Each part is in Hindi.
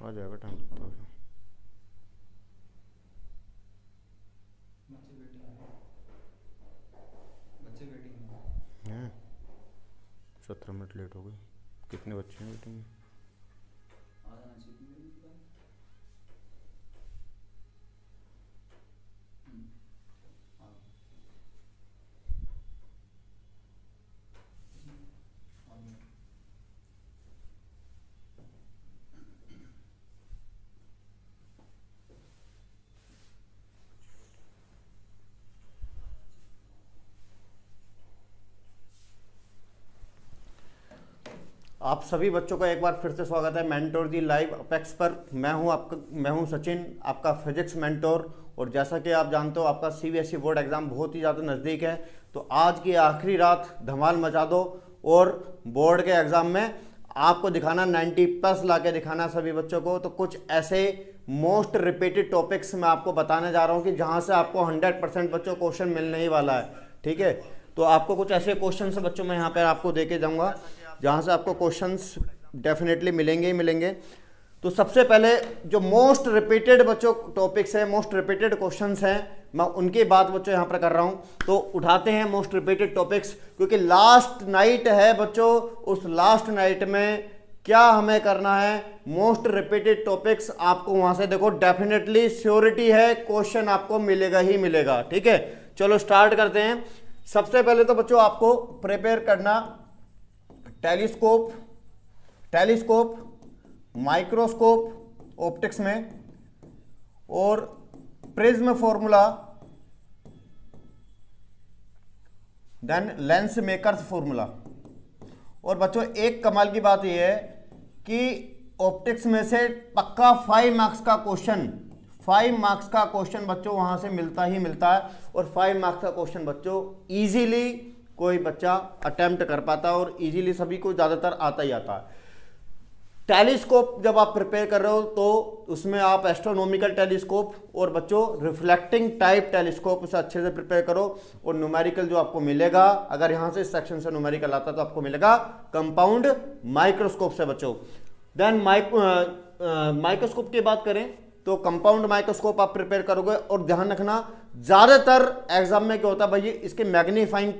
आ जाएगा टाइम लगता है। हैं 17 मिनट लेट हो गई। कितने बच्चे हैं मीटिंग में? आप सभी बच्चों का एक बार फिर से स्वागत है मेंटोर दी लाइव अपेक्स पर। मैं हूं सचिन, आपका फिजिक्स मेंटोर। और जैसा कि आप जानते हो आपका सीबीएसई बोर्ड एग्जाम बहुत ही ज़्यादा नज़दीक है, तो आज की आखिरी रात धमाल मचा दो और बोर्ड के एग्ज़ाम में आपको दिखाना 90+ ला के दिखाना सभी बच्चों को। तो कुछ ऐसे मोस्ट रिपीटेड टॉपिक्स मैं आपको बताने जा रहा हूँ कि जहाँ से आपको 100% बच्चों क्वेश्चन मिलने ही वाला है। ठीक है, तो आपको कुछ ऐसे क्वेश्चन से बच्चों मैं यहाँ पर आपको दे के जाऊँगा जहाँ से आपको क्वेश्चंस डेफिनेटली मिलेंगे ही मिलेंगे। तो सबसे पहले जो मोस्ट रिपीटेड बच्चों टॉपिक्स हैं, मोस्ट रिपीटेड क्वेश्चंस हैं, मैं उनकी बात बच्चों यहाँ पर कर रहा हूँ। तो उठाते हैं मोस्ट रिपीटेड टॉपिक्स, क्योंकि लास्ट नाइट है बच्चों। उस लास्ट नाइट में क्या हमें करना है, मोस्ट रिपीटेड टॉपिक्स आपको वहाँ से देखो डेफिनेटली श्योरिटी है क्वेश्चन आपको मिलेगा ही मिलेगा। ठीक है, चलो स्टार्ट करते हैं। सबसे पहले तो बच्चों आपको प्रिपेयर करना टेलीस्कोप, माइक्रोस्कोप ऑप्टिक्स में, और prism formula, then lens makers formula. और बच्चों एक कमाल की बात यह है कि ऑप्टिक्स में से पक्का 5 मार्क्स का क्वेश्चन बच्चों वहां से मिलता ही मिलता है। और 5 मार्क्स का क्वेश्चन बच्चों इजीली कोई बच्चा अटेम्प्ट कर पाता है और इजीली सभी को ज्यादातर आता ही आता है। टेलीस्कोप जब आप प्रिपेयर कर रहे हो तो उसमें आप एस्ट्रोनॉमिकल टेलीस्कोप और बच्चों रिफ्लेक्टिंग टाइप टेलीस्कोप उसे अच्छे से प्रिपेयर करो। और न्यूमेरिकल जो आपको मिलेगा, अगर यहां से इस सेक्शन से न्यूमेरिकल आता तो आपको मिलेगा कंपाउंड माइक्रोस्कोप से बच्चों। देन माइक्रोस्कोप की बात करें तो कंपाउंड माइक्रोस्कोप आप प्रिपेयर करोगे। और ध्यान रखना ज्यादातर एग्जाम में क्या होता है भाई, इसके मैग्नीफाइंग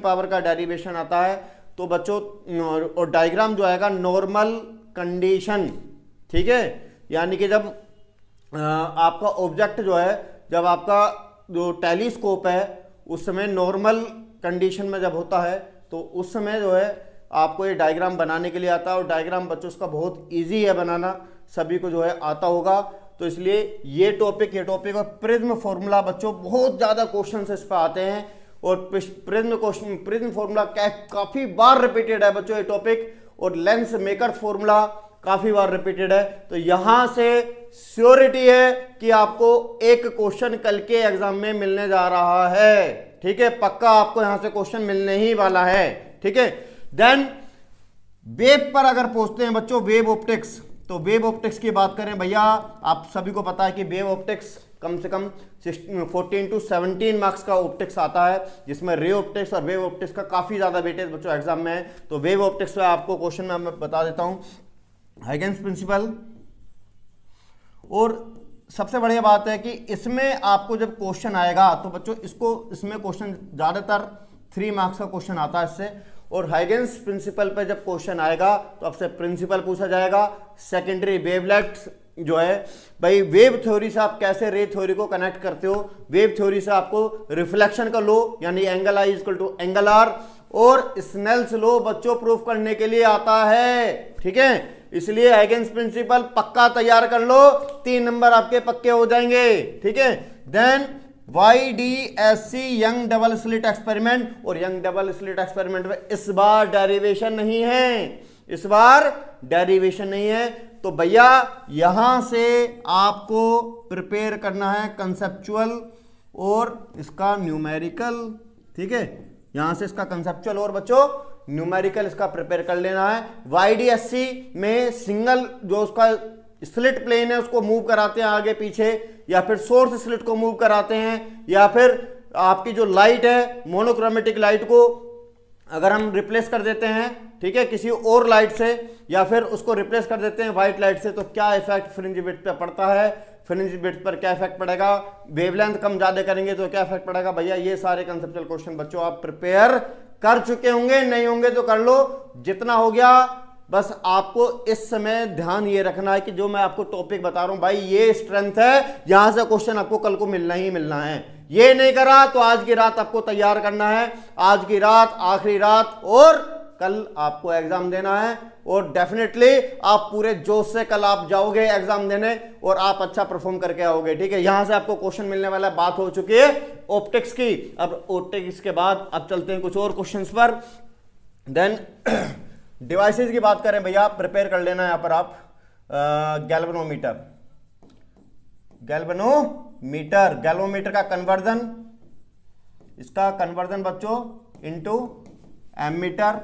पावर का डेरिवेशन आता है। तो बच्चों और डायग्राम जो आएगा नॉर्मल कंडीशन। ठीक है, यानी कि जब आपका ऑब्जेक्ट जो है, जब आपका जो टेलीस्कोप है उस समय नॉर्मल कंडीशन में जब होता है तो उस समय जो है आपको ये डायग्राम बनाने के लिए आता है। और डायग्राम बच्चों उसका बहुत इजी है बनाना, सभी को जो है आता होगा। तो इसलिए ये टॉपिक और प्रिज्म फॉर्मूला बच्चों बहुत ज्यादा क्वेश्चन इस पर आते हैं। और प्रिज्म फॉर्मूला काफी बार रिपीटेड है बच्चों ये टॉपिक। और लेंस मेकर फॉर्मूला काफी बार रिपीटेड है। तो यहां से श्योरिटी है कि आपको एक क्वेश्चन कल के एग्जाम में मिलने जा रहा है। ठीक है, पक्का आपको यहां से क्वेश्चन मिलने ही वाला है। ठीक है, देन वेव पर अगर पूछते हैं बच्चों वेव ऑप्टिक्स, तो वेव ऑप्टिक्स की बात करें भैया, आप सभी को पता है कि वेव ऑप्टिक्स कम से कम 14 to 17 मार्क्स का ऑप्टिक्स आता है, जिसमें रे ऑप्टिक्स और वेव ऑप्टिक्स का काफी ज्यादा वेटेज बच्चों एग्जाम में है। तो वेव ऑप्टिक्स में आपको क्वेश्चन में मैं बता देता हूं हाइगेंस प्रिंसिपल। और सबसे बढ़िया बात है कि इसमें आपको जब क्वेश्चन आएगा तो बच्चों इसमें क्वेश्चन ज्यादातर 3 मार्क्स का क्वेश्चन आता है इससे। और हाइगेंस प्रिंसिपल पे जब क्वेश्चन आएगा तो आपसे प्रिंसिपल पूछा जाएगा, सेकेंडरी वेवलेट जो है भाई, वेव थ्योरी से आप कैसे रे थ्योरी को कनेक्ट करते हो। वेव थ्योरी से आपको रिफ्लेक्शन का लॉ यानी angle i equal to angle r और स्नेल्स लॉ बच्चों प्रूफ करने के लिए आता है। ठीक है, इसलिए हाइगेंस प्रिंसिपल पक्का तैयार कर लो, 3 नंबर आपके पक्के हो जाएंगे। ठीक है, then YDSC Young double slit experiment. और यंग डबल स्लिट एक्सपेरिमेंट में इस बार डेरिवेशन नहीं है, तो भैया यहां से आपको प्रिपेयर करना है कंसेप्चुअल और इसका न्यूमेरिकल। ठीक है, यहां से इसका कंसेप्चुअल और बच्चों न्यूमेरिकल इसका प्रिपेयर कर लेना है। YDSC में सिंगल जो उसका स्लिट प्लेन है उसको मूव कराते हैं आगे पीछे, या फिर सोर्स स्लिट को मूव कराते हैं, या फिर आपकी जो लाइट है मोनोक्रोमेटिक लाइट को अगर हम रिप्लेस कर देते हैं, ठीक है, किसी और लाइट से, या फिर उसको रिप्लेस कर देते हैं व्हाइट लाइट से, तो क्या इफेक्ट फ्रिंज विड्थ पे पड़ता है, फ्रिंज विड्थ पर क्या इफेक्ट पड़ेगा, वेवलेंथ कम ज्यादा करेंगे तो क्या इफेक्ट पड़ेगा। भैया ये सारे कंसेप्चुअल क्वेश्चन बच्चों आप प्रिपेयर कर चुके होंगे, नहीं होंगे तो कर लो, जितना हो गया। बस आपको इस समय ध्यान ये रखना है कि जो मैं आपको टॉपिक बता रहा हूं भाई ये स्ट्रेंथ है, यहां से क्वेश्चन आपको कल को मिलना ही मिलना है। ये नहीं करा तो आज की रात आपको तैयार करना है, आज की रात आखिरी रात, और कल आपको एग्जाम देना है, और डेफिनेटली आप पूरे जोश से कल आप जाओगे एग्जाम देने और आप अच्छा परफॉर्म करके आओगे। ठीक है, यहां से आपको क्वेश्चन मिलने वाला बात हो चुकी है ऑप्टिक्स की। अब ऑप्टिक्स के बाद अब चलते हैं कुछ और क्वेश्चंस पर। देन डिवाइसेस की बात करें भैया, प्रिपेयर कर लेना यहां पर आप गैल्वेनोमीटर, गैल्वेनोमीटर का कन्वर्जन, इसका कन्वर्जन बच्चों इनटू एमीटर,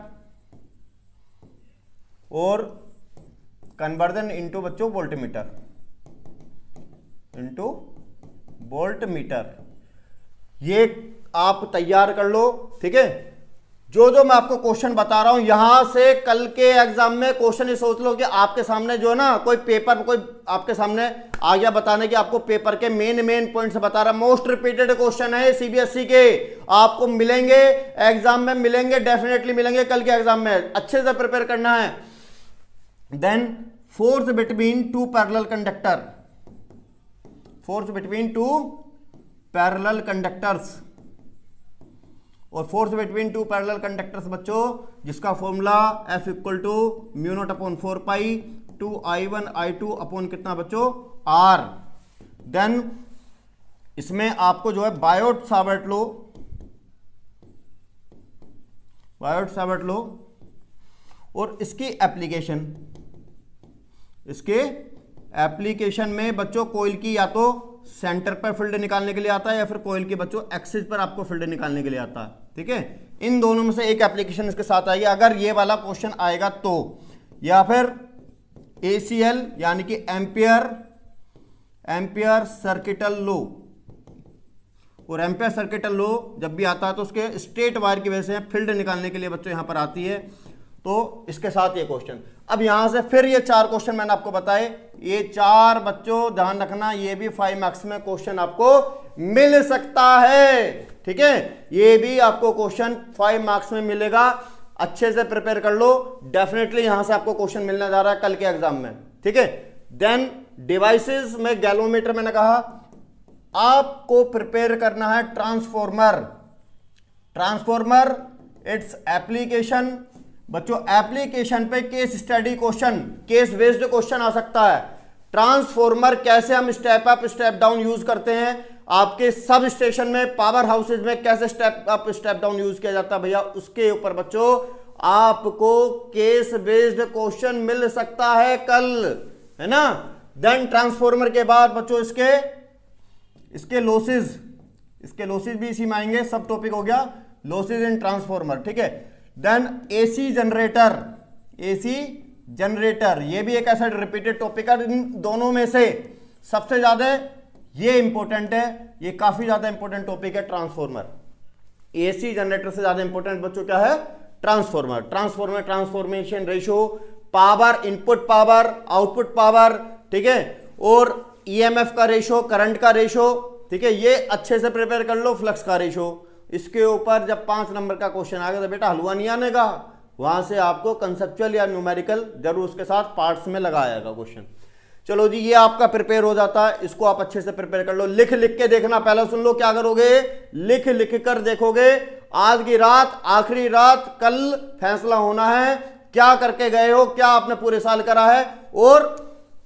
और कन्वर्जन इनटू बच्चों वोल्टमीटर, ये आप तैयार कर लो। ठीक है, जो जो मैं आपको क्वेश्चन बता रहा हूं यहां से कल के एग्जाम में क्वेश्चन, ये सोच लो कि आपके सामने जो है ना कोई पेपर, कोई आपके सामने आ गया बताने कि आपको पेपर के मेन पॉइंट्स बता रहा, मोस्ट रिपीटेड क्वेश्चन है सीबीएसई के, आपको मिलेंगे एग्जाम में, मिलेंगे डेफिनेटली मिलेंगे कल के एग्जाम में, अच्छे से प्रिपेयर करना है। Then force between two parallel conductor, force between two parallel conductors, और force between two parallel conductors बच्चों जिसका formula F equal to mu not upon 4 pi 2I1 I2 upon कितना बच्चों R। देन इसमें आपको जो है बायोट सावर्ट लो और इसकी एप्लीकेशन में बच्चों कोइल की या तो सेंटर पर फील्ड निकालने के लिए आता है, या फिर कोइल की बच्चों एक्सिस पर आपको फील्ड निकालने के लिए आता है। ठीक है, इन दोनों में से एक एप्लीकेशन इसके साथ आएगी अगर ये वाला क्वेश्चन आएगा तो, या फिर ACL यानी कि एम्पियर सर्किटल लो, और एम्पियर सर्किटल लो जब भी आता है तो उसके स्ट्रेट वायर की वजह से फील्ड निकालने के लिए बच्चों यहां पर आती है। तो इसके साथ ये क्वेश्चन, अब यहां से फिर ये 4 क्वेश्चन मैंने आपको बताए, ये 4 बच्चों ध्यान रखना, ये भी 5 मार्क्स में क्वेश्चन आपको मिल सकता है। ठीक है, ये भी आपको क्वेश्चन 5 मार्क्स में मिलेगा, अच्छे से प्रिपेयर कर लो, डेफिनेटली यहां से आपको क्वेश्चन मिलने जा रहा है कल के एग्जाम में। ठीक है, देन डिवाइसेस में गैल्वेनोमीटर मैंने कहा आपको प्रिपेयर करना है ट्रांसफॉर्मर इट्स एप्लीकेशन बच्चों, एप्लीकेशन पे case study question, case based question आ सकता है। ट्रांसफॉर्मर कैसे हम step up step down use करते हैं, आपके सब स्टेशन में, पावर हाउसेज में कैसे step up step down use किया जाता है भैया, उसके ऊपर बच्चों आपको केस बेस्ड क्वेश्चन मिल सकता है कल, है ना। देन ट्रांसफॉर्मर के बाद बच्चों इसके लॉसेज भी इसी में आएंगे, सब टॉपिक हो गया लॉसेज इन ट्रांसफॉर्मर। ठीक है, देन एसी जनरेटर, ये भी एक ऐसा रिपीटेड टॉपिक है। इन दोनों में से सबसे ज्यादा ये इंपॉर्टेंट है, ये काफी ज्यादा इंपॉर्टेंट टॉपिक है ट्रांसफॉर्मर। एसी जनरेटर से ज्यादा इंपॉर्टेंट बच्चों क्या है, transformation ratio, power, input power, output power, ठीक है, और ईएमएफ का रेशियो, करंट का रेशियो। ठीक है, ये अच्छे से प्रिपेयर कर लो। फ्लक्स का रेशियो, इसके ऊपर जब 5 नंबर का क्वेश्चन आ गया तो बेटा हलवा नहीं आने का, वहां से आपको कंसेप्चुअल या न्यूमेरिकल जरूर उसके साथ पार्ट्स में लगाएगा क्वेश्चन। चलो जी, ये आपका प्रिपेयर हो जाता है, इसको आप अच्छे से प्रिपेयर कर लो। लिख के देखना, पहले सुन लो क्या करोगे, लिख कर देखोगे। आज की रात आखिरी रात, कल फैसला होना है क्या करके गए हो, क्या आपने पूरे साल करा है, और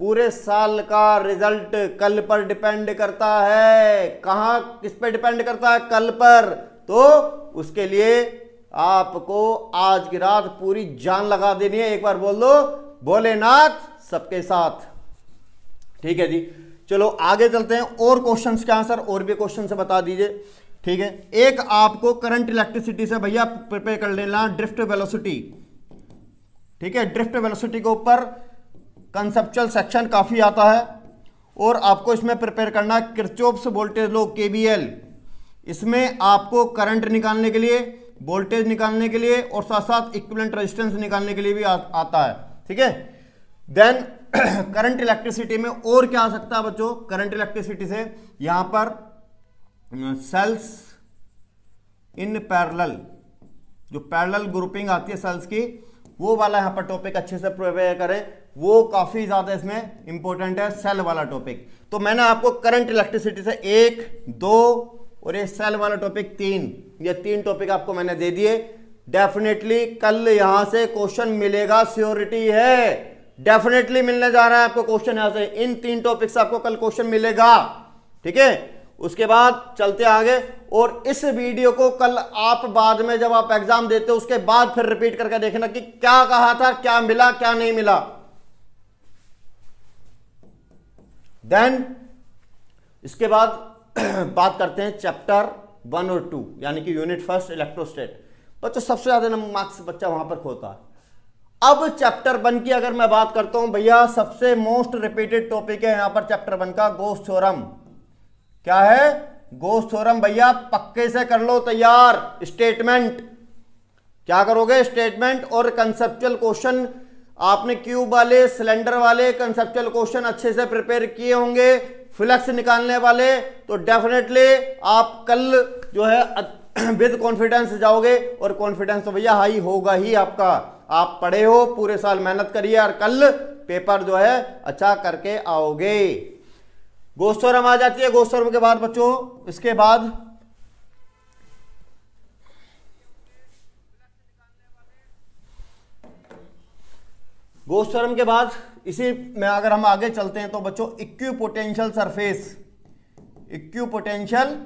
पूरे साल का रिजल्ट कल पर डिपेंड करता है। कहां, किस पर डिपेंड करता है, कल पर। तो उसके लिए आपको आज की रात पूरी जान लगा देनी है। एक बार बोल दो, भोलेनाथ सबके साथ। ठीक है जी, चलो आगे चलते हैं। और क्वेश्चंस क्या है सर, और भी क्वेश्चन से बता दीजिए। ठीक है, एक आपको करंट इलेक्ट्रिसिटी से भैया प्रिपेयर कर लेना ड्रिफ्ट वेलोसिटी। ठीक है, ड्रिफ्ट वेलोसिटी के ऊपर कंसेप्चुअल सेक्शन काफी आता है, और आपको इसमें प्रिपेयर करना है किरचॉफ्स वोल्टेज लॉ, केवीएल। इसमें आपको करंट निकालने के लिए वोल्टेज निकालने के लिए और साथ साथ इक्विवेलेंट रेजिस्टेंस निकालने के लिए भी आता है। ठीक है, देन करंट इलेक्ट्रिसिटी में और क्या आ सकता है बच्चों, करंट इलेक्ट्रिसिटी से यहां पर सेल्स इन पैरेलल, जो पैरेलल ग्रुपिंग आती है सेल्स की, वो वाला यहां पर टॉपिक अच्छे से प्रिपेयर करें, वो काफी ज्यादा इसमें इंपॉर्टेंट है, सेल वाला टॉपिक। तो मैंने आपको करंट इलेक्ट्रिसिटी से 1, 2 और ये सेल वाला टॉपिक 3, ये 3 टॉपिक आपको मैंने दे दिए। डेफिनेटली कल यहां से क्वेश्चन मिलेगा, श्योरिटी है, डेफिनेटली मिलने जा रहा है आपको क्वेश्चन यहां से। इन 3 टॉपिक से आपको कल क्वेश्चन मिलेगा। ठीक है, उसके बाद चलते आगे, और इस वीडियो को कल आप बाद में जब आप एग्जाम देते हो उसके बाद फिर रिपीट करके देखना कि क्या कहा था, क्या मिला, क्या नहीं मिला। देन इसके बाद बात करते हैं चैप्टर 1 और 2 यानी कि यूनिट फर्स्ट इलेक्ट्रोस्टेट। बच्चों सबसे ज्यादा मार्क्स बच्चा वहां पर खोता है। अब चैप्टर 1 की अगर मैं बात करता हूं भैया, सबसे मोस्ट रिपीटेड टॉपिक है यहां पर चैप्टर 1 का, गॉस थ्योरम। क्या है? Gauss theorem. भैया पक्के से कर लो तैयार। स्टेटमेंट क्या करोगे? स्टेटमेंट और कंसेप्चुअल क्वेश्चन आपने क्यूब वाले, सिलेंडर वाले कंसेप्चुअल क्वेश्चन अच्छे से प्रिपेयर किए होंगे। फ्लक्स निकालने वाले तो डेफिनेटली आप कल जो है विद कॉन्फिडेंस जाओगे, और कॉन्फिडेंस तो भैया हाई होगा ही आपका। आप पढ़े हो, पूरे साल मेहनत करिए और कल पेपर जो है अच्छा करके आओगे। गॉस थ्योरम आ जाती है। गॉस थ्योरम के बाद बच्चों इसके बाद गॉस थ्योरम के बाद इसी में अगर हम आगे चलते हैं तो बच्चों इक्विपोटेंशियल सरफेस, इक्विपोटेंशियल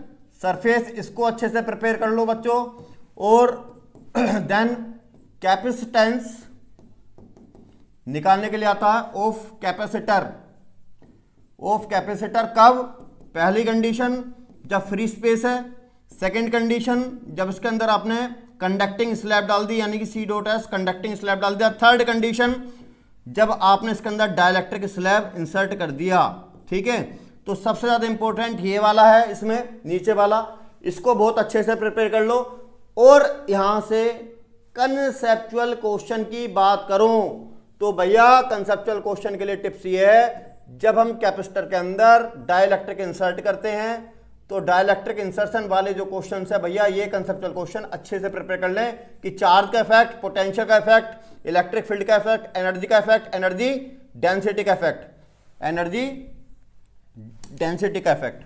सरफेस, इसको अच्छे से प्रिपेयर कर लो बच्चों। और देन कैपेसिटेंस निकालने के लिए आता है ऑफ कैपेसिटर। ऑफ कैपेसिटर कब? पहली कंडीशन जब फ्री स्पेस है, सेकंड कंडीशन जब इसके अंदर आपने कंडक्टिंग स्लैब डाल दी यानी कि C dot S conducting slab डाल दिया, थर्ड कंडीशन जब आपने इसके अंदर डाइलेक्ट्रिक स्लैब इंसर्ट कर दिया। ठीक है, तो सबसे ज्यादा इंपॉर्टेंट ये वाला है, इसमें नीचे वाला, इसको बहुत अच्छे से प्रिपेयर कर लो। और यहां से कंसेप्चुअल क्वेश्चन की बात करूं तो भैया कंसेप्चुअल क्वेश्चन के लिए टिप्स ये है, जब हम कैपेसिटर के अंदर डाइलेक्ट्रिक इंसर्ट करते हैं तो डाइलेक्ट्रिक इंसर्शन वाले जो क्वेश्चन है भैया, ये कंसेप्चुअल क्वेश्चन अच्छे से प्रिपेयर कर लें कि चार्ज का इफेक्ट, पोटेंशियल का इफेक्ट, इलेक्ट्रिक फील्ड का इफेक्ट, एनर्जी का इफेक्ट, एनर्जी डेंसिटी का इफेक्ट, एनर्जी डेंसिटी का इफेक्ट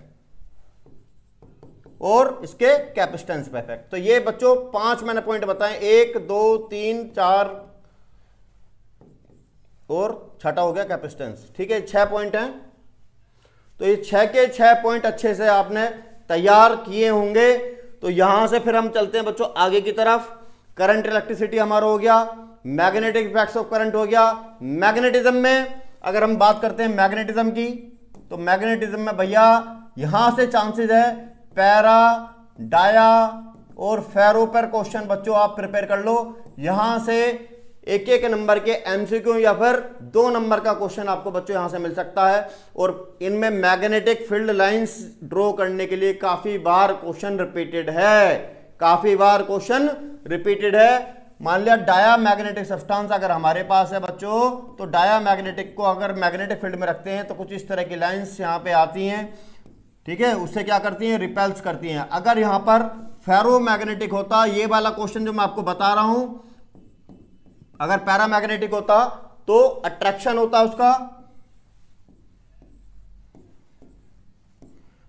और इसके कैपेसिटेंस का इफेक्ट। तो ये बच्चों 5 मैंने पॉइंट बताए, 1, 2, 3, 4 और छठा हो गया कैपेसिटेंस। ठीक है, 6 पॉइंट हैं। तो ये 6 के 6 पॉइंट अच्छे से आपने तैयार किए होंगे। तो यहां से फिर हम चलते हैं बच्चों आगे की तरफ। करंट इलेक्ट्रिसिटी हमारा हो गया, मैग्नेटिक इफेक्ट्स ऑफ करंट हो गया। मैग्नेटिज्म में अगर हम बात करते हैं मैग्नेटिज्म की, तो मैग्नेटिज्म में भैया यहां से चांसेस है पैरा, डाया और फेरो पर क्वेश्चन बच्चों आप प्रिपेयर कर लो। यहां से एक एक नंबर के एमसीक्यू या फिर 2 नंबर का क्वेश्चन आपको बच्चों यहां से मिल सकता है। और इनमें मैग्नेटिक फील्ड लाइंस ड्रॉ करने के लिए काफी बार क्वेश्चन रिपीटेड है, काफी बार क्वेश्चन रिपीटेड है। मान लिया डाया मैग्नेटिक सब्सटेंस अगर हमारे पास है बच्चों, तो डाया मैग्नेटिक को अगर मैग्नेटिक फील्ड में रखते हैं तो कुछ इस तरह की लाइंस यहां पे आती हैं। ठीक है, उससे क्या करती हैं? रिपेल्स करती हैं। अगर यहां पर फेरो मैग्नेटिक होता, ये वाला क्वेश्चन जो मैं आपको बता रहा हूं, अगर पैरामैग्नेटिक होता तो अट्रैक्शन होता उसका,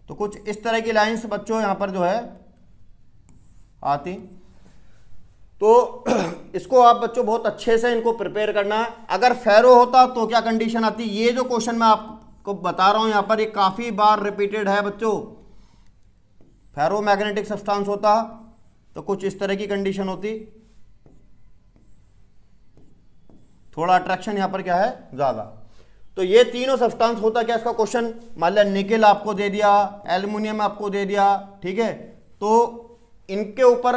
तो कुछ इस तरह की लाइंस बच्चों यहां पर जो है आती। तो इसको आप बच्चों बहुत अच्छे से इनको प्रिपेयर करना है। अगर फेरो होता तो क्या कंडीशन आती? ये जो क्वेश्चन मैं आपको बता रहा हूं यहां पर, ये काफी बार रिपीटेड है बच्चों। फेरो मैग्नेटिक सब्सटेंस होता तो कुछ इस तरह की कंडीशन होती, थोड़ा अट्रैक्शन यहां पर क्या है ज्यादा। तो ये तीनों सब्सटेंस होता क्या इसका क्वेश्चन, मान लिया निकेल आपको दे दिया, एल्युमिनियम आपको दे दिया। ठीक है, तो इनके ऊपर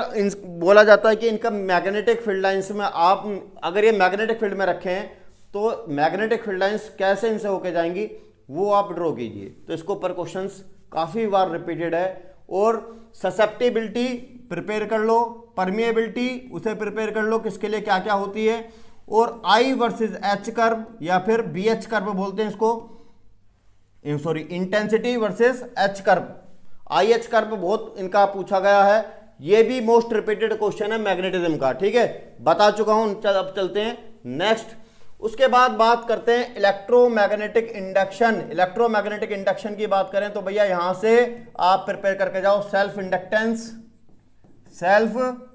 बोला जाता है कि इनका मैग्नेटिक फील्ड लाइंस में आप अगर ये मैग्नेटिक फील्ड में रखें तो मैग्नेटिक फील्ड लाइंस कैसे इनसे होके जाएंगी वो आप ड्रॉ कीजिए। तो इसके ऊपर क्वेश्चंस काफी बार रिपीटेड है। और ससेप्टिबिलिटी प्रिपेयर कर लो, परमिएबिलिटी उसे प्रिपेयर कर लो, किसके लिए क्या क्या होती है, और आई वर्सेस एच कर्व या फिर बी एच कर्व बोलते हैं इसको, sorry intensity versus H curve. I H curve बहुत इनका पूछा गया है, ये भी मोस्ट रिपीटेड क्वेश्चन है मैग्नेटिज्म का, ठीक है, बता चुका हूं। अब चलते हैं नेक्स्ट। उसके बाद बात करते हैं इलेक्ट्रोमैग्नेटिक इंडक्शन। इलेक्ट्रोमैग्नेटिक इंडक्शन की बात करें तो भैया यहां से आप प्रिपेयर करके जाओ सेल्फ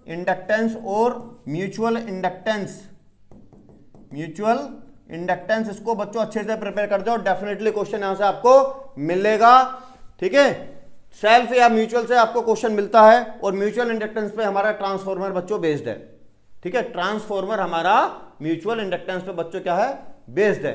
इंडक्टेंस और म्यूचुअल इंडक्टेंस, इसको बच्चों अच्छे से प्रिपेयर कर जाओ, डेफिनेटली क्वेश्चन यहां से आपको मिलेगा, ठीक है। सेल्फ या म्यूचुअल से आपको क्वेश्चन मिलता है, और म्यूचुअल इंडक्टेंस पे हमारा ट्रांसफॉर्मर बच्चों बेस्ड है, ठीक है, ट्रांसफॉर्मर हमारा म्यूचुअल इंडक्टेंस पे बच्चों क्या है, बेस्ड है।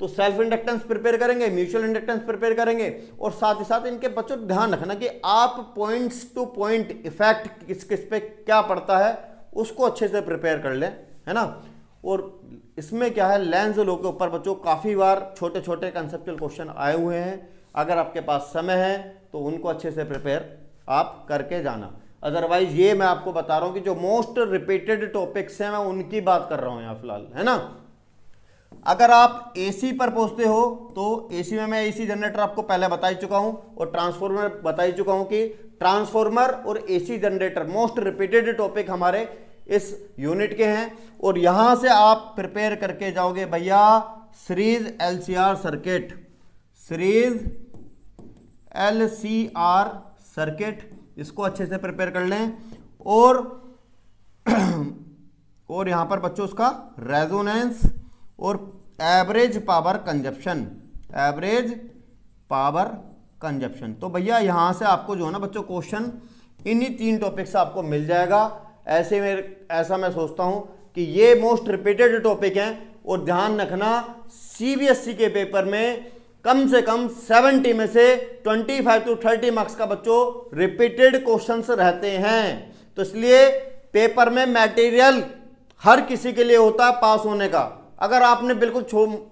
तो सेल्फ इंडक्टेंस प्रिपेयर करेंगे, म्यूचुअल इंडक्टेंस प्रिपेयर करेंगे, और साथ ही साथ इनके बच्चों ध्यान रखना कि आप पॉइंट्स टू पॉइंट इफेक्ट किस किस पे क्या पड़ता है उसको अच्छे से प्रिपेयर कर लें, है ना। और इसमें क्या है, लेंस लो के ऊपर बच्चों काफी बार छोटे छोटे कंसेप्चुअल क्वेश्चन आए हुए हैं, अगर आपके पास समय है तो उनको अच्छे से प्रिपेयर आप करके जाना। अदरवाइज ये मैं आपको बता रहा हूं कि जो मोस्ट रिपीटेड टॉपिक्स हैं मैं उनकी बात कर रहा हूं यहां फिलहाल, है ना। अगर आप एसी पर पहुंचते हो तो एसी में मैं एसी जनरेटर आपको पहले बता ही चुका हूं, और ट्रांसफॉर्मर बता ही चुका हूं कि ट्रांसफॉर्मर और AC generator most repeated topic हमारे इस यूनिट के हैं। और यहां से आप प्रिपेयर करके जाओगे भैया series LCR circuit, series LCR circuit, इसको अच्छे से प्रिपेयर कर लें। और यहां पर बच्चों उसका रेजोनेंस और एवरेज पावर कंजप्शन, तो भैया यहां से आपको जो है ना बच्चों क्वेश्चन इन्हीं 3 टॉपिक से आपको मिल जाएगा। ऐसा मैं सोचता हूं कि ये मोस्ट रिपीटेड टॉपिक हैं, और ध्यान रखना सीबीएसई के पेपर में कम से कम 70 में से 25 to 30 मार्क्स का बच्चों रिपीटेड क्वेश्चंस रहते हैं। तो इसलिए पेपर में मटेरियल हर किसी के लिए होता है पास होने का। अगर आपने बिल्कुल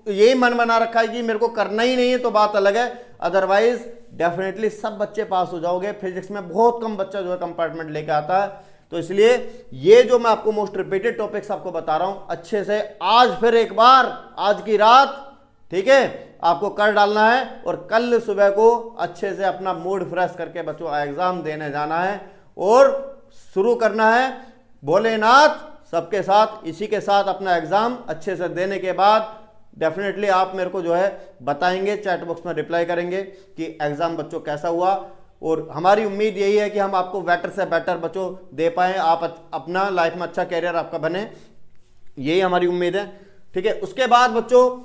यही मन बना रखा है कि मेरे को करना ही नहीं है तो बात अलग है, अदरवाइज डेफिनेटली सब बच्चे पास हो जाओगे। फिजिक्स में बहुत कम बच्चा जो है कंपार्टमेंट लेके आता है। तो इसलिए ये जो मैं आपको मोस्ट रिपीटेड टॉपिक्स आपको बता रहा हूं, अच्छे से आज फिर एक बार आज की रात, ठीक है, आपको कर डालना है, और कल सुबह को अच्छे से अपना मूड फ्रेश करके बच्चों एग्जाम देने जाना है और शुरू करना है भोलेनाथ सबके साथ। इसी के साथ अपना एग्जाम अच्छे से देने के बाद डेफिनेटली आप मेरे को जो है बताएंगे, चैट बॉक्स में रिप्लाई करेंगे कि एग्जाम बच्चों कैसा हुआ। और हमारी उम्मीद यही है कि हम आपको बेटर से बेटर बच्चों दे पाए, आप अपना लाइफ में अच्छा कैरियर आपका बने, यही हमारी उम्मीद है, ठीक है। उसके बाद बच्चों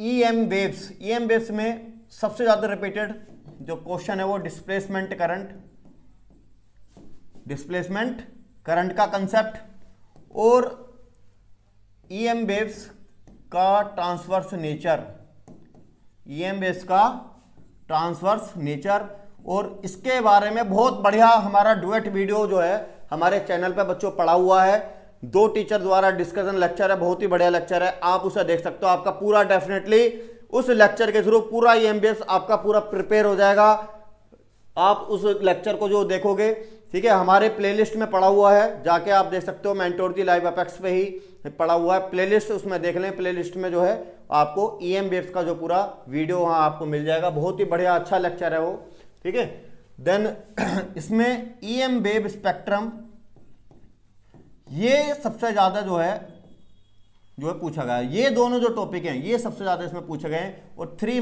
ईएम वेव्स में सबसे ज्यादा रिपीटेड जो क्वेश्चन है वो डिस्प्लेसमेंट करंट का कंसेप्ट, और ईएम वेव्स का ट्रांसवर्स नेचर, और इसके बारे में बहुत बढ़िया हमारा डुएट वीडियो जो है हमारे चैनल पे बच्चों पड़ा हुआ है, 2 टीचर द्वारा डिस्कशन लेक्चर है, बहुत ही बढ़िया लेक्चर है, आप उसे देख सकते हो। आपका पूरा डेफिनेटली उस लेक्चर के थ्रू पूरा ईएमबीएस आपका पूरा प्रिपेयर हो जाएगा। आप उस लेक्चर को जो देखोगे, ठीक है, हमारे प्लेलिस्ट में पड़ा हुआ है, जाके आप देख सकते हो, मेंटोरजी लाइव अपेक्स पे ही पड़ा हुआ है प्लेलिस्ट, उसमें देख लें। प्लेलिस्ट में जो है आपको ईएमबीएस का जो पूरा वीडियो वहाँ आपको मिल जाएगा, बहुत ही बढ़िया अच्छा लेक्चर है वो, ठीक है। देन इसमें ईएम वेव स्पेक्ट्रम, ये सबसे ज्यादा जो है पूछा गया है। ये दोनों जो टॉपिक हैं ये सबसे ज्यादा इसमें पूछे गए हैं, और 3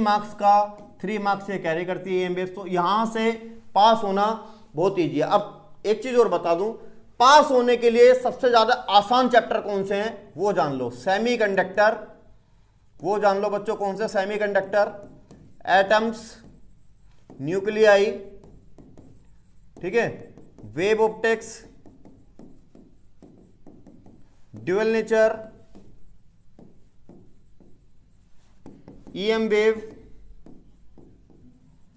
मार्क्स से कैरी करती है ईएमबीएस। तो यहां से पास होना बहुत ईजी है। अब एक चीज और बता दूं, पास होने के लिए सबसे ज्यादा आसान चैप्टर कौन से हैं वो जान लो। सेमीकंडक्टर, वो जान लो बच्चों कौन से, सेमीकंडक्टर, एटम्स, न्यूक्लियाई, ठीक है, wave optics, dual nature, EM wave,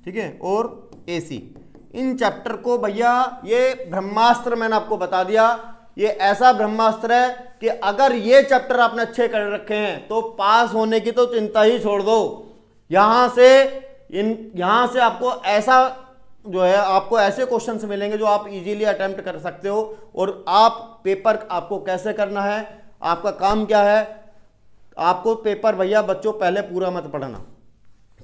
ठीक है, और एसी। इन चैप्टर को भैया, ये ब्रह्मास्त्र मैंने आपको बता दिया, ये ऐसा ब्रह्मास्त्र है कि अगर ये चैप्टर आपने अच्छे कर रखे हैं तो पास होने की तो चिंता ही छोड़ दो। यहां से आपको ऐसा जो है आपको ऐसे क्वेश्चंस मिलेंगे जो आप इजीली अटेम्प्ट कर सकते हो। और आप पेपर आपको कैसे करना है, आपका काम क्या है, आपको पेपर भैया बच्चों पहले पूरा मत पढ़ना,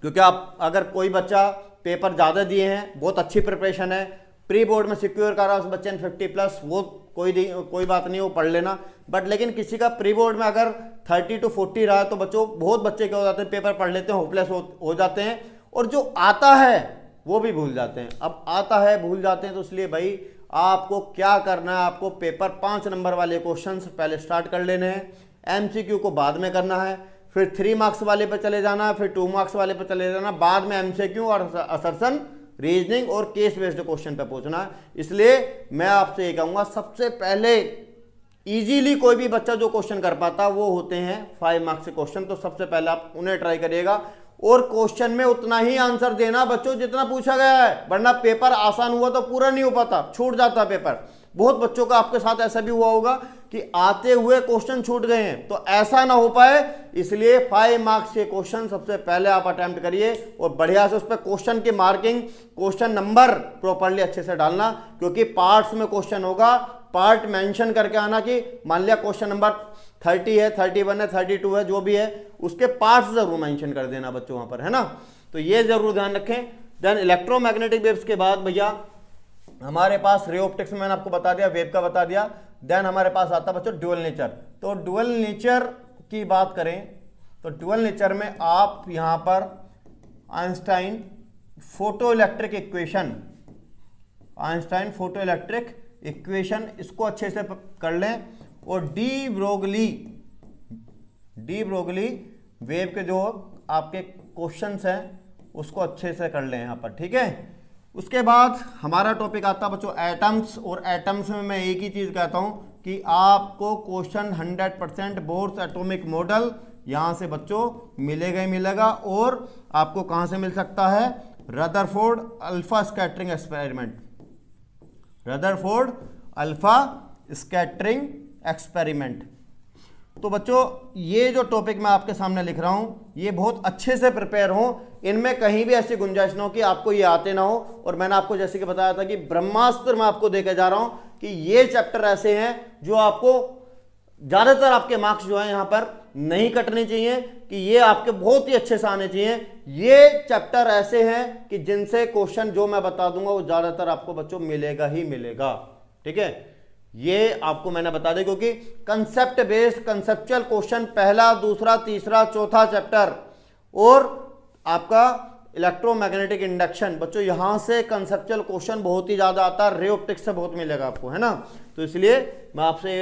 क्योंकि आप अगर कोई बच्चा पेपर ज़्यादा दिए हैं, बहुत अच्छी प्रिपरेशन है, प्री बोर्ड में सिक्योर कर रहा है उस बच्चे ने 50+, वो कोई बात नहीं, वो पढ़ लेना। बट लेकिन किसी का प्री बोर्ड में अगर 30 to 40 रहा है तो बच्चों बहुत बच्चे क्या हो जाते हैं, पेपर पढ़ लेते हैं, होपलेस हो जाते हैं, और जो आता है वो भी भूल जाते हैं। अब आता है भूल जाते हैं, तो इसलिए भाई आपको क्या करना है, आपको पेपर 5 नंबर वाले क्वेश्चंस पहले स्टार्ट कर लेने हैं, एमसीक्यू को बाद में करना है, फिर 3 मार्क्स वाले पे चले जाना, फिर 2 मार्क्स वाले पे चले जाना, बाद में एमसीक्यू और असर्शन, रीजनिंग और केस बेस्ड क्वेश्चन पे पहुंचना है। इसलिए मैं आपसे ये कहूंगा, सबसे पहले इजीली कोई भी बच्चा जो क्वेश्चन कर पाता वो होते हैं 5 मार्क्स के क्वेश्चन, तो सबसे पहले आप उन्हें ट्राई करिएगा, और क्वेश्चन में उतना ही आंसर देना बच्चों जितना पूछा गया है, वरना पेपर आसान हुआ तो पूरा नहीं हो पाता, छूट जाता पेपर। बहुत बच्चों का आपके साथ ऐसा भी हुआ होगा कि आते हुए क्वेश्चन छूट गए हैं, तो ऐसा ना हो पाए, इसलिए 5 मार्क्स के क्वेश्चन सबसे पहले आप अटेम्प्ट करिए, और बढ़िया से उस पर क्वेश्चन की मार्किंग, क्वेश्चन नंबर प्रॉपर्ली अच्छे से डालना, क्योंकि पार्ट्स में क्वेश्चन होगा, पार्ट मेंशन करके आना कि मान लिया क्वेश्चन नंबर 30 है, 31 है, 32 है, जो भी है, उसके पार्ट्स जरूर मेंशन कर देना बच्चों वहां पर, है ना। तो ये जरूर ध्यान रखें। देन इलेक्ट्रोमैग्नेटिक वेव्स के बाद भैया हमारे पास रे ऑप्टिक्स में मैंने आपको बता दिया, वेव का बता दिया। देन हमारे पास आता है बच्चों ड्यूअल नेचर। तो ड्यूअल नेचर की बात करें तो ड्यूअल नेचर में आप यहां पर Einstein photo electric equation, Einstein photo electric equation, इसको अच्छे से कर लें, और डी ब्रोगली वेव के जो आपके क्वेश्चंस हैं उसको अच्छे से कर लें यहां पर, ठीक है। उसके बाद हमारा टॉपिक आता है बच्चों एटम्स, और एटम्स में मैं एक ही चीज कहता हूं कि आपको क्वेश्चन 100% बोर्स एटॉमिक मॉडल यहां से बच्चों मिलेगा ही मिलेगा, और आपको कहां से मिल सकता है, Rutherford alpha scattering experiment, Rutherford alpha scattering experiment. तो बच्चों ये जो टॉपिक मैं आपके सामने लिख रहा हूं, ये बहुत अच्छे से प्रिपेयर हो, इनमें कहीं भी ऐसी गुंजाइश ना हो कि आपको ये आते ना हो। और मैंने आपको जैसे कि बताया था कि ब्रह्मास्त्र मैं आपको देके जा रहा हूं कि ये चैप्टर ऐसे हैं जो आपको ज्यादातर आपके मार्क्स जो है यहां पर नहीं कटने चाहिए, कि ये आपके बहुत ही अच्छे से आने चाहिए। ये चैप्टर ऐसे हैं कि जिनसे क्वेश्चन जो मैं बता दूंगा वो ज्यादातर आपको बच्चों मिलेगा ही मिलेगा, ठीक है। ये आपको मैंने बता दें, क्योंकि कंसेप्ट बेस्ड कंसेप्चुअल क्वेश्चन पहला, दूसरा, तीसरा, चौथा चैप्टर, और आपका इलेक्ट्रोमैग्नेटिक इंडक्शन, बच्चों यहां से कंसेप्चुअल क्वेश्चन बहुत ही ज्यादा आता है, रे ऑप्टिक्स से बहुत मिलेगा आपको, है ना। तो इसलिए मैं आपसे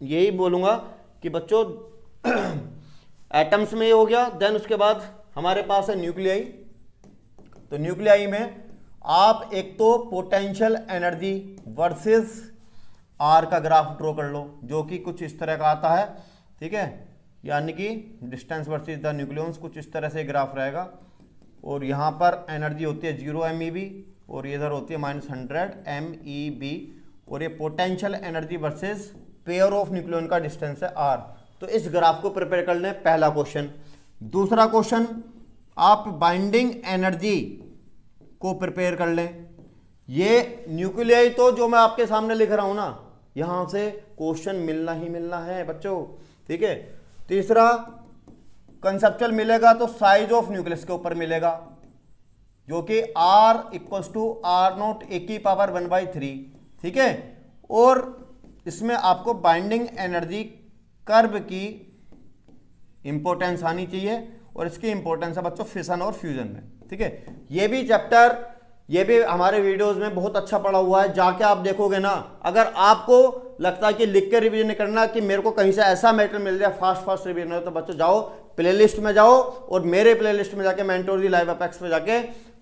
यही बोलूंगा कि बच्चों एटम्स में ये हो गया। देन उसके बाद हमारे पास है न्यूक्लियाई। तो न्यूक्लियाई में आप एक तो पोटेंशियल एनर्जी वर्सेस आर का ग्राफ ड्रॉ कर लो, जो कि कुछ इस तरह का आता है, ठीक है, यानी कि डिस्टेंस वर्सेस द न्यूक्लियॉन्स, कुछ इस तरह से ग्राफ रहेगा, और यहाँ पर एनर्जी होती है 0 MeV, और इधर होती है -100 MeV, और ये potential energy versus pair of nucleon का डिस्टेंस है R। तो इस ग्राफ को प्रिपेयर कर लें, पहला क्वेश्चन। दूसरा क्वेश्चन, आप बाइंडिंग एनर्जी को प्रिपेयर कर लें। ये न्यूक्लियाई तो जो मैं आपके सामने लिख रहा हूं ना, यहां से क्वेश्चन मिलना ही मिलना है बच्चों, ठीक है। तीसरा कंसेप्चुअल मिलेगा तो साइज ऑफ न्यूक्लियस के ऊपर मिलेगा, जो कि R = R0 e⁻⁴, ठीक है। और इसमें आपको बाइंडिंग एनर्जी कर्व की इंपॉर्टेंस आनी चाहिए, और इसकी इंपॉर्टेंस है बच्चों फिशन और फ्यूजन में, ठीक है। ये भी चैप्टर, ये भी हमारे वीडियोस में बहुत अच्छा पढ़ा हुआ है, जाके आप देखोगे ना। अगर आपको लगता है कि लिख के रिवीजन करना, कि मेरे को कहीं से ऐसा मैटर मिल जाए फास्ट रिवीजन हो, तो बच्चों जाओ प्लेलिस्ट में जाओ, और मेरे प्लेलिस्ट में जाके मेंटोर दी लाइव अपेक्स पे जाके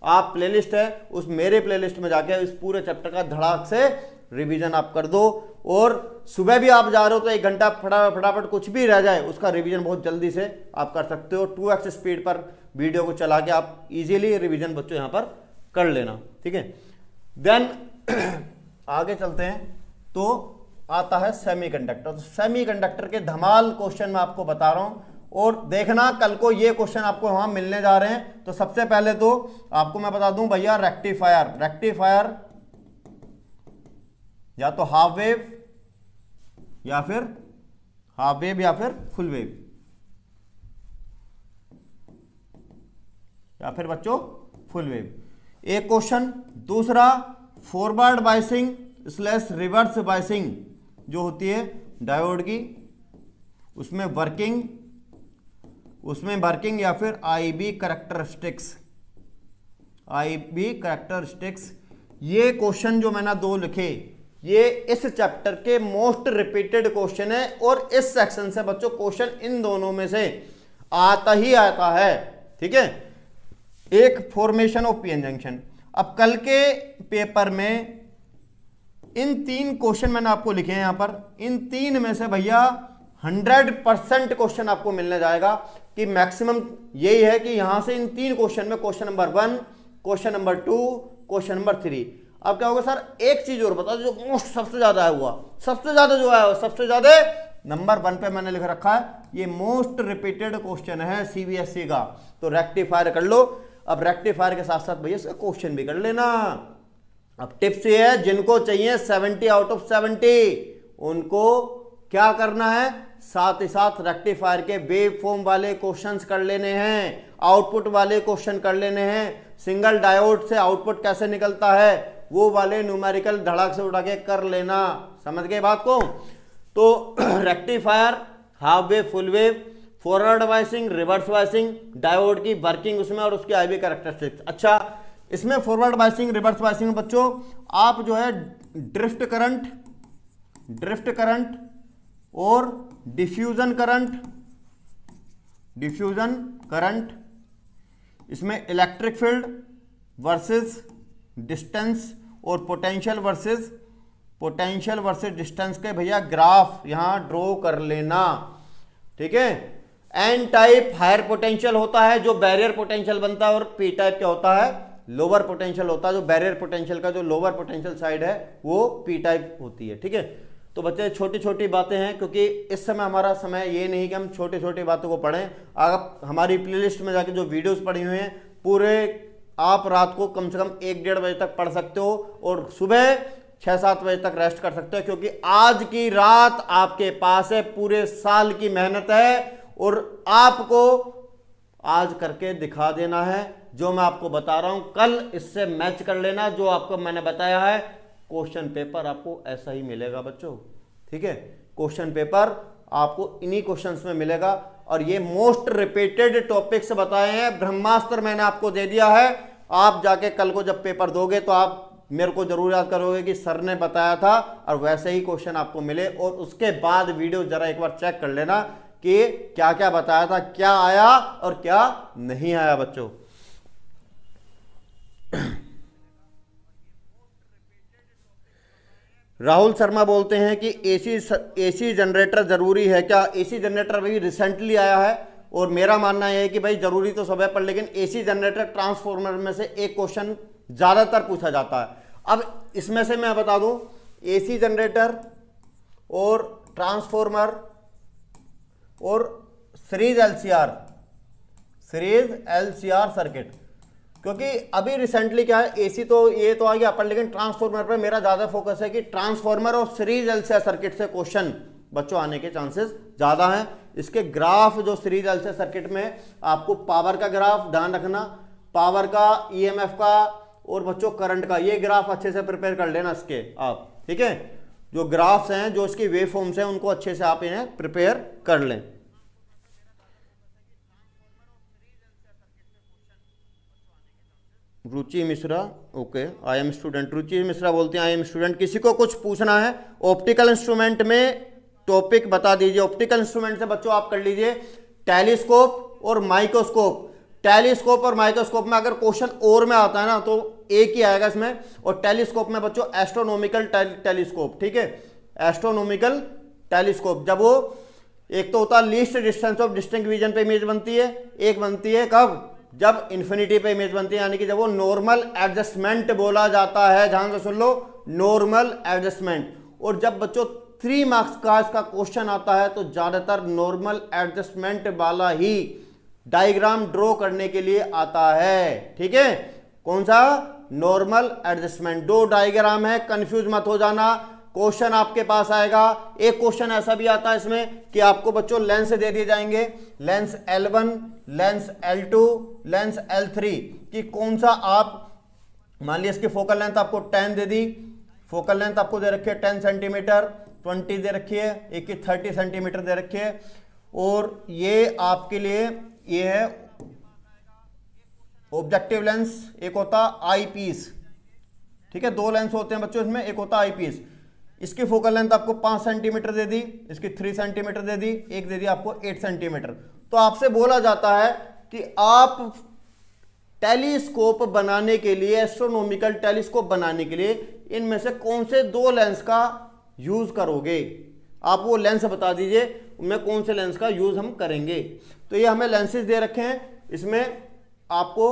आप प्लेलिस्ट है उस मेरे प्लेलिस्ट में जाके इस पूरे चैप्टर का धड़ाक से रिवीजन आप कर दो। और सुबह भी आप जा रहे हो तो 1 घंटा फटाफट कुछ भी रह जाए उसका रिवीजन बहुत जल्दी से आप कर सकते हो। 2x स्पीड पर वीडियो को चला के आप इजीली रिवीजन बच्चों यहाँ पर कर लेना, ठीक है। देन आगे चलते हैं, तो आता है सेमीकंडक्टर। तो सेमीकंडक्टर के धमाल क्वेश्चन मैं आपको बता रहा हूँ, और देखना कल को ये क्वेश्चन आपको वहां मिलने जा रहे हैं। तो सबसे पहले तो आपको मैं बता दूं भैया, रेक्टिफायर या तो हाफ वेव या फिर फुल वेव या फिर बच्चों फुल वेव, एक क्वेश्चन। दूसरा forward biasing slash reverse biasing जो होती है डायोड की, उसमें वर्किंग या फिर आईबी कैरेक्टरिस्टिक्स। ये क्वेश्चन जो मैंने दो लिखे, ये इस चैप्टर के मोस्ट रिपीटेड क्वेश्चन है और इस सेक्शन से बच्चों क्वेश्चन इन दोनों में से आता ही आता है। ठीक है, एक फॉर्मेशन ऑफ पीएन जंक्शन। अब कल के पेपर में इन 3 क्वेश्चन मैंने आपको लिखे हैं यहां पर, इन 3 में से भैया 100% क्वेश्चन आपको मिलने जाएगा कि मैक्सिमम यही है कि यहां से इन 3 क्वेश्चन में question number 1, question number 2, question number 3। अब क्या होगा सर, एक चीज और बता दो जो मोस्ट सबसे ज्यादा आया हुआ, सबसे ज्यादा नंबर 1 पे मैंने लिख रखा है, ये मोस्ट रिपीटेड क्वेश्चन है सीबीएसई का। तो रेक्टिफायर कर लो। अब रेक्टिफायर के साथ साथ भैया इसका क्वेश्चन भी कर लेना। अब टिप्स ये है, जिनको चाहिए 70 आउट ऑफ 70 उनको क्या करना है, साथ ही साथ रेक्टिफायर के वेव फॉर्म वाले क्वेश्चंस कर लेने हैं, आउटपुट वाले क्वेश्चन कर लेने हैं, सिंगल डायोड से आउटपुट कैसे निकलता है वो वाले न्यूमेरिकल धड़ाक से उठा के कर लेना। समझ गए बात को? तो rectifier, half wave, full wave, forward biasing, reverse biasing, diode की वर्किंग उसमें और उसकी आईवी कैरेक्टरिस्टिक्स। अच्छा, इसमें फॉरवर्ड बायसिंग, रिवर्स बायसिंग में बच्चों आप जो है ड्रिफ्ट करंट और डिफ्यूजन करंट, इसमें इलेक्ट्रिक फील्ड वर्सेस डिस्टेंस और पोटेंशियल वर्सेस डिस्टेंस के भैया ग्राफ यहां ड्रॉ कर लेना। ठीक है, एन टाइप हायर पोटेंशियल होता है जो बैरियर पोटेंशियल बनता है, और पी टाइप क्या होता है, लोअर पोटेंशियल होता है। जो बैरियर पोटेंशियल का जो लोअर पोटेंशियल साइड है वो पी टाइप होती है। ठीक है, तो बच्चे छोटी छोटी बातें हैं, क्योंकि इस समय हमारा समय ये नहीं कि हम छोटी छोटी बातों को पढ़ें। आप हमारी प्लेलिस्ट में जाके जो वीडियोस पढ़ी हुई हैं पूरे आप रात को कम से कम 1-1.5 बजे तक पढ़ सकते हो और सुबह 6-7 बजे तक रेस्ट कर सकते हो, क्योंकि आज की रात आपके पास है, पूरे साल की मेहनत है और आपको आज करके दिखा देना है। जो मैं आपको बता रहा हूं कल इससे मैच कर लेना, जो आपको मैंने बताया है। क्वेश्चन पेपर आपको ऐसा ही मिलेगा बच्चों। ठीक है, क्वेश्चन पेपर आपको इन्हीं क्वेश्चंस में मिलेगा और ये मोस्ट रिपीटेड टॉपिक्स बताए हैं। ब्रह्मास्त्र मैंने आपको दे दिया है, आप जाके कल को जब पेपर दोगे तो आप मेरे को जरूर याद करोगे कि सर ने बताया था, और वैसे ही क्वेश्चन आपको मिले। और उसके बाद वीडियो जरा एक बार चेक कर लेना कि क्या क्या बताया था, क्या आया और क्या नहीं आया बच्चों। राहुल शर्मा बोलते हैं कि एसी जनरेटर जरूरी है क्या? एसी जनरेटर अभी रिसेंटली आया है और मेरा मानना यह है कि भाई जरूरी तो सब है, पर लेकिन एसी जनरेटर ट्रांसफॉर्मर में से एक क्वेश्चन ज्यादातर पूछा जाता है। अब इसमें से मैं बता दूं, एसी जनरेटर और ट्रांसफॉर्मर और सीरीज एलसीआर सर्किट, क्योंकि अभी रिसेंटली क्या है, एसी तो ये तो आ गया पर लेकिन ट्रांसफॉर्मर पर मेरा ज्यादा फोकस है कि ट्रांसफॉर्मर और सीरीज एलसीआर सर्किट से क्वेश्चन बच्चों आने के चांसेस ज्यादा हैं। इसके ग्राफ जो सीरीज एलसीआर सर्किट में आपको पावर का ग्राफ ध्यान रखना, पावर का, ईएमएफ का और बच्चों करंट का, ये ग्राफ अच्छे से प्रिपेयर कर लेना इसके आप। ठीक है, जो ग्राफ्स हैं, जो इसकी वेव फॉर्म्स हैं, उनको अच्छे से आप इन्हें प्रिपेयर कर लें। Ruchi Mishra, okay, I am student. Ruchi Mishra बोलते हैं आई एम स्टूडेंट। किसी को कुछ पूछना है ऑप्टिकल इंस्ट्रूमेंट में टॉपिक बता दीजिए। ऑप्टिकल इंस्ट्रूमेंट से बच्चों आप कर लीजिए टेलीस्कोप और माइक्रोस्कोप। टेलीस्कोप और माइक्रोस्कोप में अगर क्वेश्चन और में आता है ना तो एक ही आएगा इसमें, और टेलीस्कोप में बच्चों एस्ट्रोनॉमिकल टेलीस्कोप। ठीक है, एस्ट्रोनॉमिकल टेलीस्कोप, जब वो एक तो होता है least distance of distinct vision पे इमेज बनती है, एक बनती है कब, जब इन्फिनिटी पे इमेज बनती है, यानी कि जब वो नॉर्मल एडजस्टमेंट बोला जाता है। ध्यान से सुन लो, नॉर्मल एडजस्टमेंट। और जब बच्चों 3 मार्क्स का इसका क्वेश्चन आता है, तो ज्यादातर नॉर्मल एडजस्टमेंट वाला ही डायग्राम ड्रॉ करने के लिए आता है। ठीक है, कौन सा? Normal adjustment. 2 डायग्राम है, कंफ्यूज मत हो जाना। क्वेश्चन आपके पास आएगा, एक क्वेश्चन ऐसा भी आता है इसमें कि आपको बच्चों लेंस दे दिए जाएंगे, lens L1, lens L2, lens L3 कि कौन सा आप, मान लिया इसकी फोकल लेंथ आपको 10 दे दी, फोकल लेंथ आपको दे रखी है 10 सेंटीमीटर, 20 दे रखी है, एक की 30 सेंटीमीटर दे रखी है, और ये आपके लिए ये है ऑब्जेक्टिव लेंस, एक होता आई पीस। ठीक है, 2 लेंस होते हैं बच्चों इसमें, एक होता आई पीस। इसकी फोकल लेंथ आपको 5 सेंटीमीटर दे दी, इसकी 3 सेंटीमीटर दे दी, एक दे दी आपको 8 सेंटीमीटर। तो आपसे बोला जाता है कि आप टेलीस्कोप बनाने के लिए, एस्ट्रोनॉमिकल टेलीस्कोप बनाने के लिए इनमें से कौन से 2 लेंस का यूज करोगे। आप वो लेंस बता दीजिए, उनमें कौन से लेंस का यूज हम करेंगे। तो ये हमें लेंसेज दे रखे हैं, इसमें आपको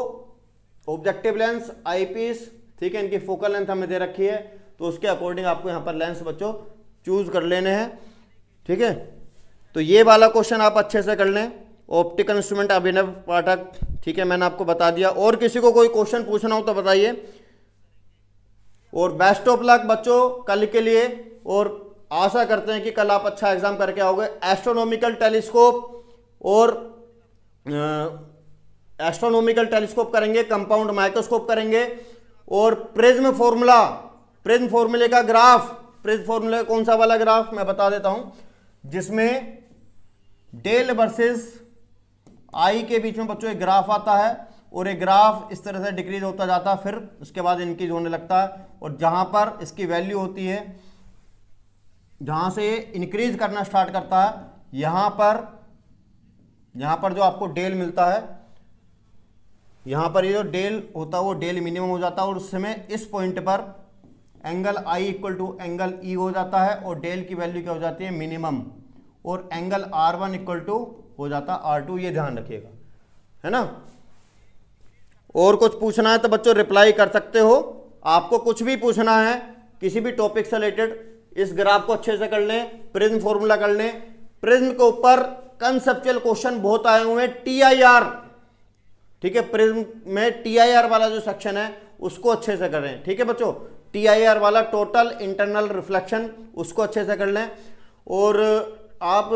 ऑब्जेक्टिव लेंस, आई पीस, ठीक है, इनकी फोकल लेंथ हमें दे रखी है, तो उसके अकॉर्डिंग आपको यहाँ पर लेंस बच्चों चूज कर लेने हैं। ठीक है, तो ये वाला क्वेश्चन आप अच्छे से कर लें। ऑप्टिकल इंस्ट्रूमेंट अभिनव पाठक, ठीक है, मैंने आपको बता दिया। और किसी को कोई क्वेश्चन पूछना हो तो बताइए। और बेस्ट ऑफ लक बच्चों कल के लिए, और आशा करते हैं कि कल आप अच्छा एग्जाम करके आओगे। एस्ट्रोनॉमिकल टेलीस्कोप और एस्ट्रोनॉमिकल टेलीस्कोप करेंगे, कंपाउंड माइक्रोस्कोप करेंगे, और प्रिज्म फॉर्मूला, प्रिज्म फॉर्मूले का ग्राफ, प्रिज्म फॉर्मूले कौन सा वाला ग्राफ मैं बता देता हूं, जिसमें डेल वर्सेस आई के बीच में बच्चों एक ग्राफ आता है, और एक ग्राफ इस तरह से डिक्रीज होता जाता है, फिर उसके बाद इंक्रीज होने लगता है, और जहां पर इसकी वैल्यू होती है, जहां से ये इंक्रीज करना स्टार्ट करता है, यहां पर जो आपको डेल मिलता है, यहां पर ये जो डेल होता है वो डेल मिनिमम हो जाता है, और उस समय इस पॉइंट पर angle i equal to angle e हो जाता है, और डेल की वैल्यू क्या हो जाती है? मिनिमम, और एंगल R1 इक्वल टू हो जाता है R2। ये ध्यान रखिएगा, है ना। और कुछ पूछना है तो बच्चों रिप्लाई कर सकते हो। आपको कुछ भी पूछना है किसी भी टॉपिक से रिलेटेड, इस ग्राफ को अच्छे से कर लें, प्रिज्म फॉर्मूला कर लें। प्रिज्म के ऊपर कंसेप्चुअल क्वेश्चन बहुत आए हुए हैं, TIR, ठीक है, प्रिज्म में TIR वाला जो सेक्शन है उसको अच्छे से करें। ठीक है बच्चों, TIR वाला टोटल इंटरनल रिफ्लेक्शन, उसको अच्छे से कर लें। और आप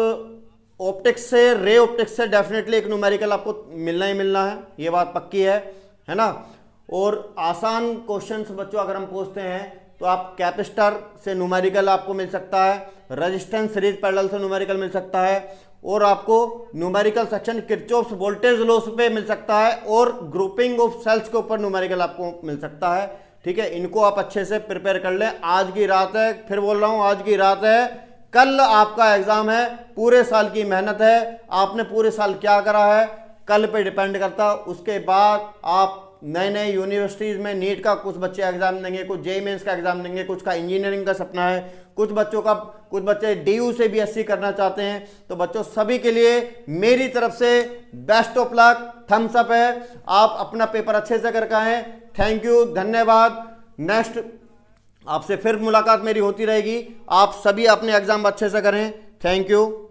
ऑप्टिक्स से, रे ऑप्टिक्स से डेफिनेटली एक न्यूमेरिकल आपको मिलना ही मिलना है, ये बात पक्की है ना। और आसान क्वेश्चंस बच्चों अगर हम पूछते हैं तो आप कैपेसिटर से न्यूमेरिकल आपको मिल सकता है, रेजिस्टेंस सीरीज पैरेलल से न्यूमेरिकल मिल सकता है, और आपको numerical section Kirchhoff's voltage law पे मिल सकता है, और ग्रुपिंग ऑफ सेल्स के ऊपर न्यूमेरिकल आपको मिल सकता है। ठीक है, इनको आप अच्छे से प्रिपेयर कर लें। आज की रात है, फिर बोल रहा हूं आज की रात है, कल आपका एग्जाम है, पूरे साल की मेहनत है, आपने पूरे साल क्या करा है कल पे डिपेंड करता। उसके बाद आप नए नए यूनिवर्सिटीज में नीट का कुछ बच्चे एग्जाम देंगे, कुछ जेईई मेंस का एग्जाम देंगे, कुछ का इंजीनियरिंग का सपना है, कुछ बच्चे DU से BSc करना चाहते हैं। तो बच्चों सभी के लिए मेरी तरफ से best of luck, thumbs up है। आप अपना पेपर अच्छे से करके आए। थैंक यू, धन्यवाद। नेक्स्ट आपसे फिर मुलाकात मेरी होती रहेगी। आप सभी अपने एग्जाम अच्छे से करें। Thank you.